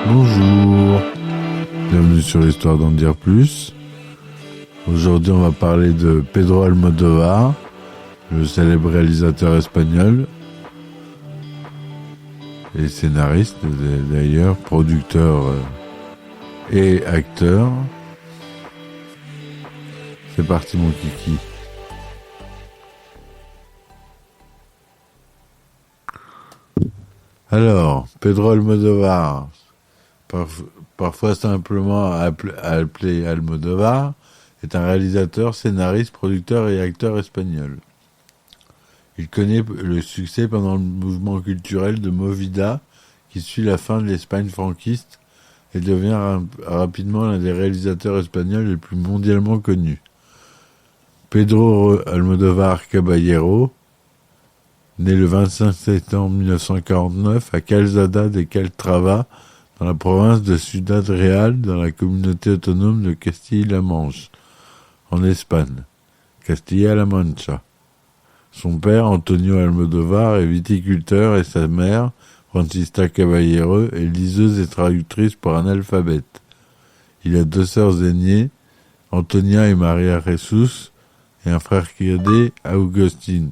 Bonjour, bienvenue sur Histoire d'en dire plus. Aujourd'hui, on va parler de Pedro Almodóvar, le célèbre réalisateur espagnol et scénariste d'ailleurs, producteur et acteur. C'est parti mon kiki. Alors, Pedro Almodóvar, parfois simplement appelé Almodóvar, est un réalisateur, scénariste, producteur et acteur espagnol. Il connaît le succès pendant le mouvement culturel de Movida qui suit la fin de l'Espagne franquiste et devient rapidement l'un des réalisateurs espagnols les plus mondialement connus. Pedro Almodóvar Caballero, né le 25 septembre 1949 à Calzada de Calatrava, dans la province de Ciudad Real, dans la communauté autonome de Castille-La Manche, en Espagne, Castilla-La Mancha. Son père, Antonio Almodóvar, est viticulteur et sa mère, Francisca Caballero, est liseuse et traductrice pour analphabète. Il a deux sœurs aînées, Antonia et Maria Jesus, et un frère cadet, Agustín.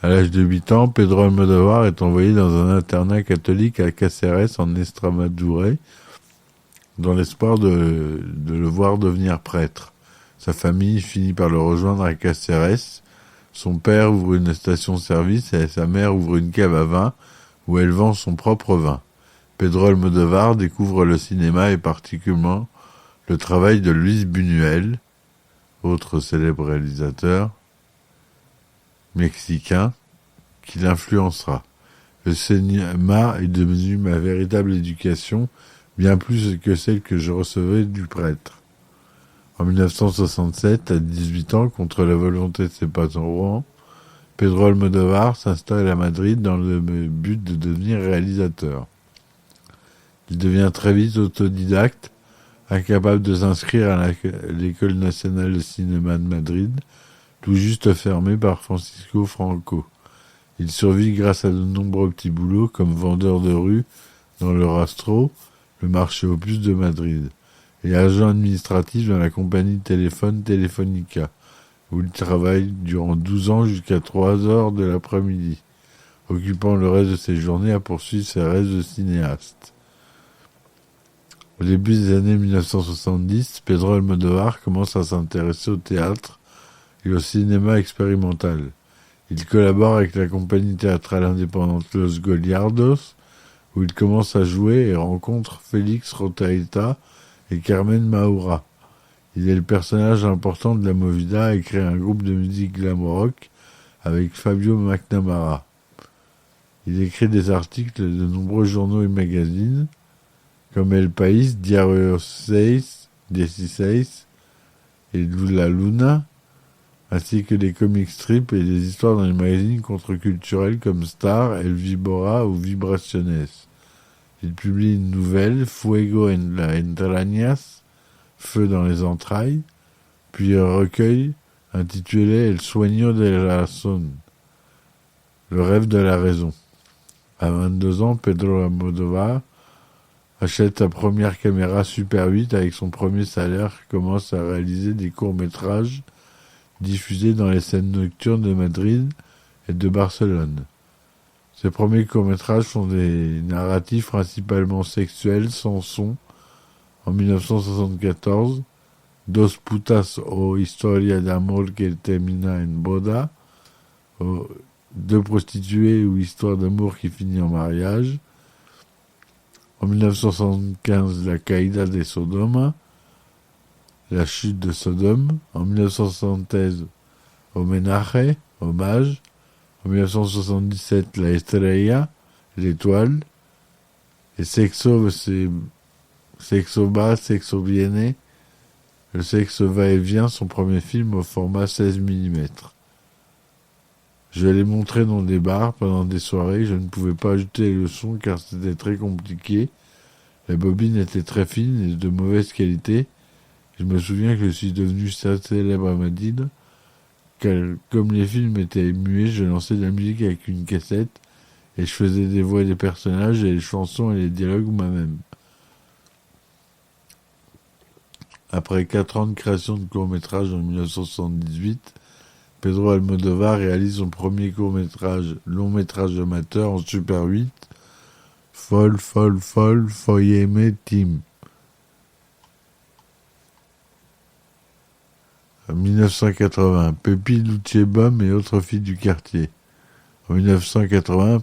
À l'âge de 8 ans, Pedro Almodóvar est envoyé dans un internat catholique à Cáceres, en Extremadura, dans l'espoir de le voir devenir prêtre. Sa famille finit par le rejoindre à Cáceres. Son père ouvre une station-service et sa mère ouvre une cave à vin où elle vend son propre vin. Pedro Almodóvar découvre le cinéma et particulièrement le travail de Luis Buñuel, autre célèbre réalisateur mexicain, qui l'influencera. Le cinéma est devenu ma véritable éducation, bien plus que celle que je recevais du prêtre. En 1967, à 18 ans, contre la volonté de ses parents, Pedro Almodóvar s'installe à Madrid dans le but de devenir réalisateur. Il devient très vite autodidacte, incapable de s'inscrire à l'École nationale de cinéma de Madrid, tout juste fermée par Francisco Franco. Il survit grâce à de nombreux petits boulots comme vendeur de rue dans le Rastro, le marché aux puces de Madrid, et agent administratif dans la compagnie de téléphone Telefónica, où il travaille durant 12 ans jusqu'à 3 heures de l'après-midi, occupant le reste de ses journées à poursuivre ses rêves de cinéaste. Au début des années 1970, Pedro Almodóvar commence à s'intéresser au théâtre et au cinéma expérimental. Il collabore avec la compagnie théâtrale indépendante Los Goliardos, où il commence à jouer et rencontre Félix Rothaeta et Carmen Maura. Il est le personnage important de la Movida et crée un groupe de musique glam rock avec Fabio McNamara. Il écrit des articles de nombreux journaux et magazines, comme El País, Diario 16 et La Luna, ainsi que des comic strips et des histoires dans les magazines contre-culturels comme Star, El Víbora ou Vibraciones. Il publie une nouvelle, Fuego en las entrañas, Feu dans les entrailles, puis un recueil intitulé El sueño de la razón, Le rêve de la raison. À 22 ans, Pedro Almodóvar achète sa première caméra Super 8 avec son premier salaire et commence à réaliser des courts-métrages diffusés dans les scènes nocturnes de Madrid et de Barcelone. Ses premiers courts-métrages sont des narratifs principalement sexuels sans son. En 1974, Dos putas o historia de amor que termina en boda, Deux prostituées ou histoire d'amour qui finit en mariage. En 1975, La caída de Sodoma, La chute de Sodome. En 1976, Homenaje, Hommage. En 1977, La estrella, L'étoile. Et Sexo va, Sexo viene. Le sexe va et vient, son premier film au format 16 mm. Je l'ai montré dans des bars pendant des soirées, je ne pouvais pas ajouter le son car c'était très compliqué. La bobine était très fine et de mauvaise qualité. Je me souviens que je suis devenu célèbre à Madrid, car comme les films étaient muets, je lançais de la musique avec une cassette et je faisais des voix des personnages et les chansons et les dialogues moi-même. Après 4 ans de création de court-métrage en 1978, Pedro Almodovar réalise son premier long-métrage amateur en Super 8, Fol, Fol, Fol, Foyeme Team. En 1980, Pepi Luchebom et autres filles du quartier. En 1980,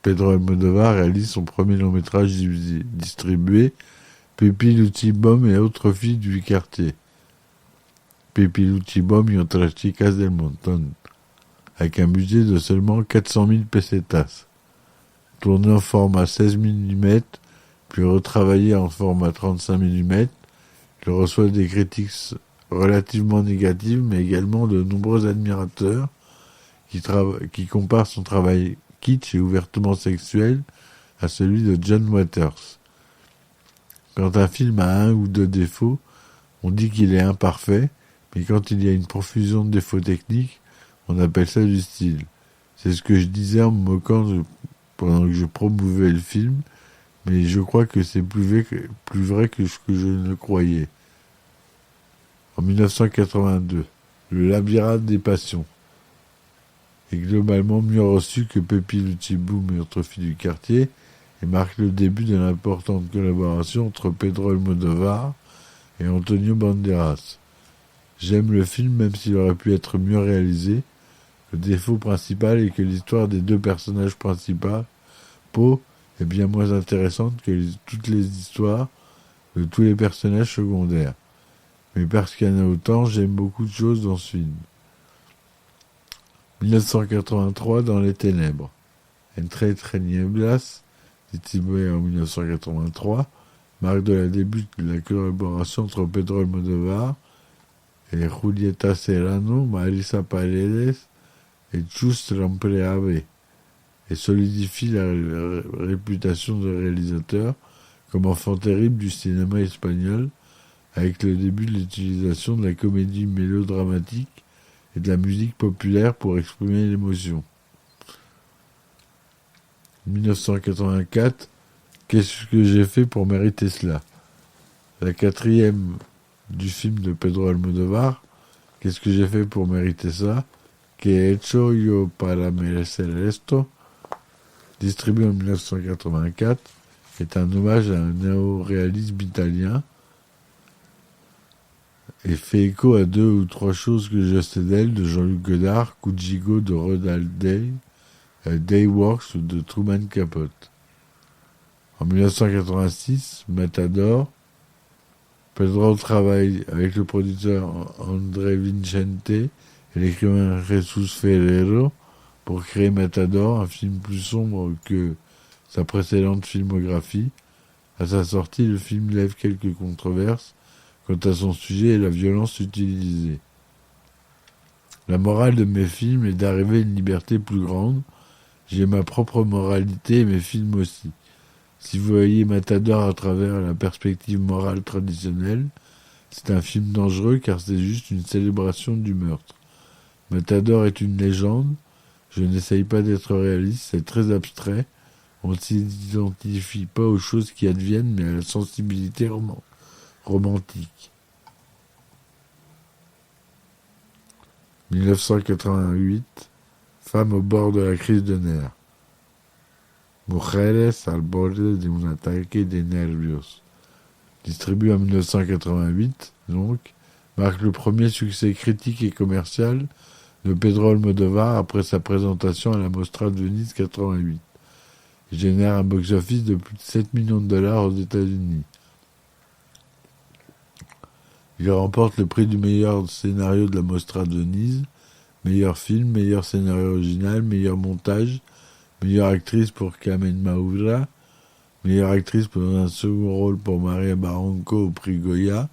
Pedro Almodovar réalise son premier long-métrage distribué, Pepi Luchebom et autres filles du quartier. Pepi Luchebom y otras chicas del montón, avec un budget de seulement 400 000 pesetas. Tourné en format 16 mm, puis retravaillé en format 35 mm, il reçoit des critiques relativement négatives, mais également de nombreux admirateurs qui comparent son travail kitsch et ouvertement sexuel à celui de John Waters. Quand un film a un ou deux défauts, on dit qu'il est imparfait, mais quand il y a une profusion de défauts techniques, on appelle ça du style. C'est ce que je disais en me moquant pendant que je promouvais le film, mais je crois que c'est plus vrai que ce que je ne croyais. En 1982, Le labyrinthe des passions est globalement mieux reçu que Pepi Lucheboom et autres filles du quartier et marque le début d'une importante collaboration entre Pedro Almodovar et Antonio Banderas. J'aime le film même s'il aurait pu être mieux réalisé. Le défaut principal est que l'histoire des deux personnages principaux est bien moins intéressante que toutes les histoires de tous les personnages secondaires. Mais parce qu'il y en a autant, j'aime beaucoup de choses dans ce film. 1983, Dans les ténèbres. Entre Tinieblas, distribué en 1983, marque le début de la collaboration entre Pedro Almodovar et Julieta Serrano, Marisa Paredes et Chus Rampreave, et solidifie la réputation de réalisateur comme enfant terrible du cinéma espagnol, avec le début de l'utilisation de la comédie mélodramatique et de la musique populaire pour exprimer l'émotion. 1984, Qu'est-ce que j'ai fait pour mériter cela? La quatrième du film de Pedro Almodovar, Qu'est-ce que j'ai fait pour mériter ça? Que he hecho yo para merecer esto? Distribué en 1984, est un hommage à un néo-réalisme italien et fait écho à 2 ou 3 choses que je sais d'elle de Jean-Luc Godard, Kujigo de Roald Dahl, Dayworks ou de Truman Capote. En 1986, Matador, Pedro travaille avec le producteur André Vincente et l'écrivain Jesus Ferrero pour créer Matador, un film plus sombre que sa précédente filmographie. À sa sortie, le film lève quelques controverses quant à son sujet et la violence utilisée. La morale de mes films est d'arriver à une liberté plus grande. J'ai ma propre moralité et mes films aussi. Si vous voyez Matador à travers la perspective morale traditionnelle, c'est un film dangereux car c'est juste une célébration du meurtre. Matador est une légende. Je n'essaye pas d'être réaliste, c'est très abstrait. On ne s'identifie pas aux choses qui adviennent, mais à la sensibilité romantique. 1988, Femme au bord de la crise de nerfs. Mujeres al borde de un ataque de nervios. Distribué en 1988, donc, marque le premier succès critique et commercial de Pedro Almodovar après sa présentation à la Mostra de Venise 88. Il génère un box-office de plus de 7 millions de dollars aux États-Unis. Il remporte le prix du meilleur scénario de la Mostra de Venise, meilleur film, meilleur scénario original, meilleur montage, meilleure actrice pour Carmen Maura, meilleure actrice pour un second rôle pour Maria Barranco au prix Goya,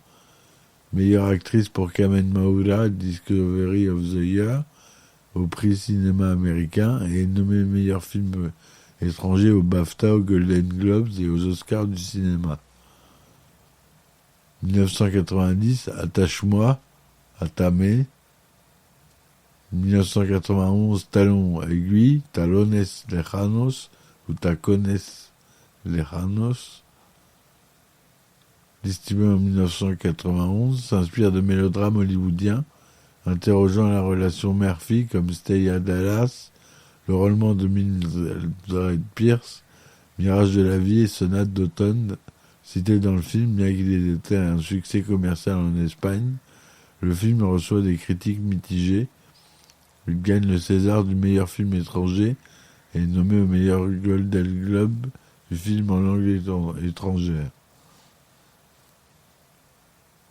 meilleure actrice pour Carmen Maura, Discovery of the Year, au prix cinéma américain, et nommé meilleur film étrangers aux BAFTA, aux Golden Globes et aux Oscars du cinéma. 1990, Attache-moi, Atame. 1991, Talons aiguilles, Talones lejanos ou Tacones lejanos. Distribué en 1991, s'inspire de mélodrames hollywoodiens, interrogeant la relation mère-fille comme Stay à Dallas, le roulement de Mildred Pierce, Mirage de la vie et Sonate d'automne, cités dans le film, bien qu'il ait été un succès commercial en Espagne. Le film reçoit des critiques mitigées. Il gagne le César du meilleur film étranger et est nommé au meilleur Golden Globe du film en langue étrangère.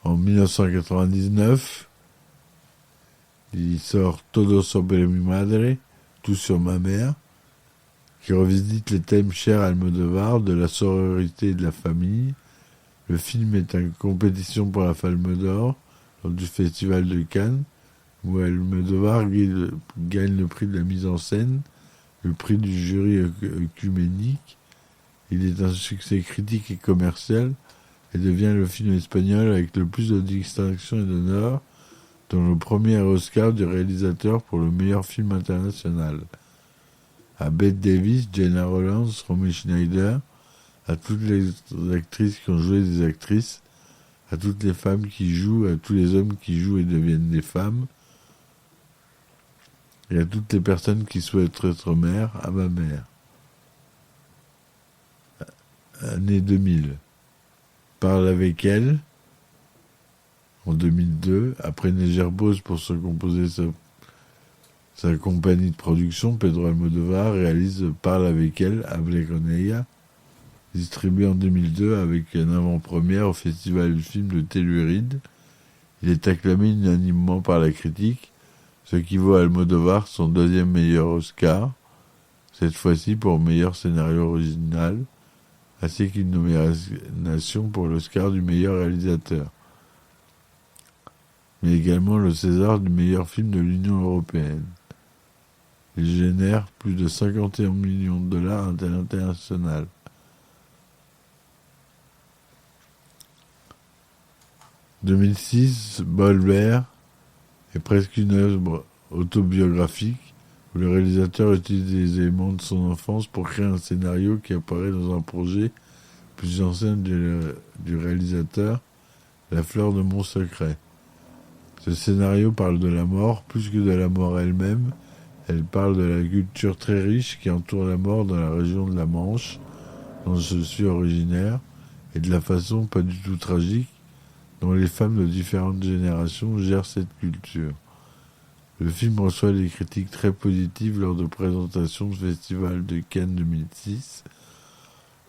En 1999, il sort Todo sobre mi madre, Tout sur ma mère, qui revisite les thèmes chers à Almodovar, de la sororité et de la famille. Le film est en compétition pour la Palme d'Or lors du Festival de Cannes, où Almodovar gagne le prix de la mise en scène, le prix du jury œcuménique. Il est un succès critique et commercial et devient le film espagnol avec le plus de distinctions et d'honneurs, dont le premier Oscar du réalisateur pour le meilleur film international. À Bette Davis, Gena Rowlands, Romy Schneider, à toutes les actrices qui ont joué des actrices, à toutes les femmes qui jouent, à tous les hommes qui jouent et deviennent des femmes, et à toutes les personnes qui souhaitent être mères, à ma mère. Année 2000. Parle avec elle, en 2002, après Negerbos pour se composer sa compagnie de production, Pedro Almodovar réalise Parle avec elle, Hable con ella, distribué en 2002 avec une avant-première au Festival du film de Telluride. Il est acclamé unanimement par la critique, ce qui vaut à Almodovar son deuxième meilleur Oscar, cette fois-ci pour meilleur scénario original, ainsi qu'une nomination pour l'Oscar du meilleur réalisateur, mais également le César du meilleur film de l'Union européenne. Il génère plus de 51 millions de dollars à l'international. En 2006, Bolbert est presque une œuvre autobiographique où le réalisateur utilise des éléments de son enfance pour créer un scénario qui apparaît dans un projet plus ancien du réalisateur, La fleur de mon secret. Ce scénario parle de la mort plus que de la mort elle-même. Elle parle de la culture très riche qui entoure la mort dans la région de la Manche, dont je suis originaire, et de la façon pas du tout tragique dont les femmes de différentes générations gèrent cette culture. Le film reçoit des critiques très positives lors de présentations du Festival de Cannes 2006,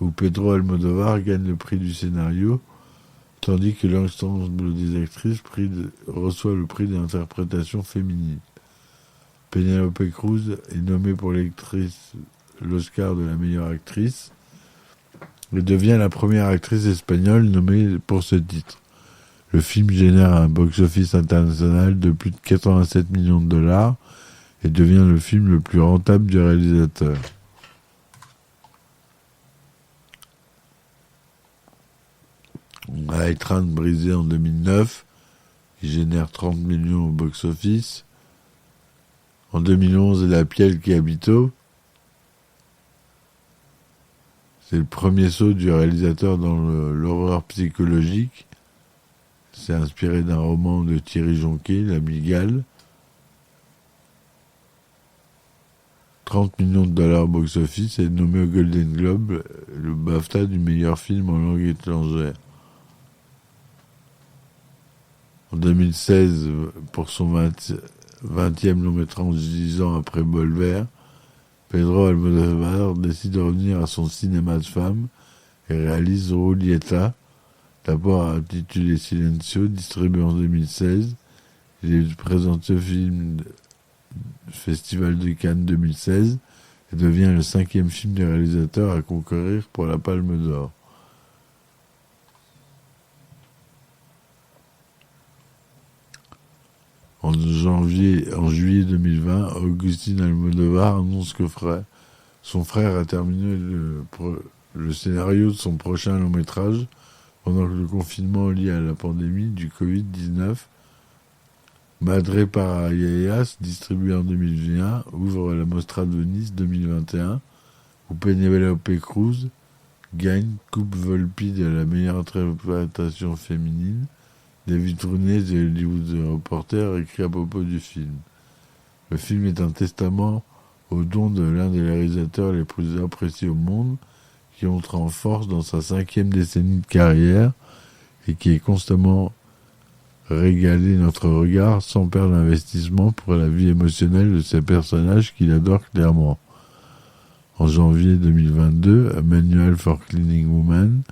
où Pedro Almodovar gagne le prix du scénario, tandis que l'ensemble des actrices reçoit le prix d'interprétation féminine. Penélope Cruz est nommée pour l'Oscar de la meilleure actrice et devient la première actrice espagnole nommée pour ce titre. Le film génère un box-office international de plus de 87 millions de dollars et devient le film le plus rentable du réalisateur. High Train brisé en 2009, qui génère 30 millions au box-office. En 2011, La Piel qui habito. C'est le premier saut du réalisateur dans l'horreur psychologique. C'est inspiré d'un roman de Thierry Jonquet, La Migale. 30 millions de dollars box-office et nommé au Golden Globe, le BAFTA du meilleur film en langue étrangère. En 2016, pour son 20e long métrage 10 ans après Bolbert, Pedro Almodovar décide de revenir à son cinéma de femme et réalise Julieta, d'abord intitulé Silencio, distribué en 2016. Il est présenté au Festival de Cannes 2016 et devient le 5e film du réalisateur à concourir pour la Palme d'Or. En juillet 2020, Agustín Almodóvar annonce que fera Son frère a terminé le scénario de son prochain long métrage pendant que le confinement lié à la pandémie du Covid-19, Madre para Yayas, distribué en 2021, ouvre la Mostra de Venise 2021, où Penélope Cruz gagne Coupe Volpi de la meilleure interprétation féminine. David Rooney de Hollywood Reporter écrit à propos du film. Le film est un testament au don de l'un des réalisateurs les plus appréciés au monde, qui entre en force dans sa 5e décennie de carrière et qui est constamment régalé notre regard sans perdre l'investissement pour la vie émotionnelle de ces personnages qu'il adore clairement. En janvier 2022, A Manual for Cleaning Woman,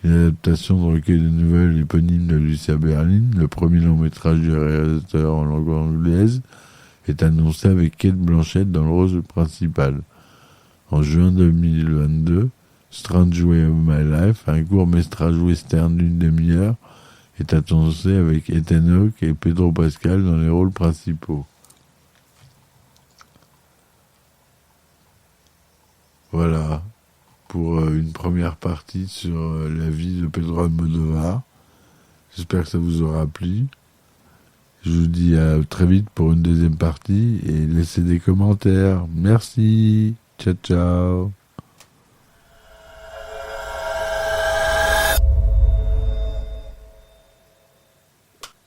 une adaptation de recueil de nouvelles éponyme de Lucia Berlin, le premier long métrage du réalisateur en langue anglaise, est annoncé avec Cate Blanchett dans le rôle principal. En juin 2022, Strange Way of My Life, un court-métrage western d'une demi-heure, est annoncé avec Ethan Hawke et Pedro Pascal dans les rôles principaux. Voilà pour une première partie sur la vie de Pedro Almodóvar. J'espère que ça vous aura plu. Je vous dis à très vite pour une deuxième partie et laissez des commentaires. Merci. Ciao, ciao.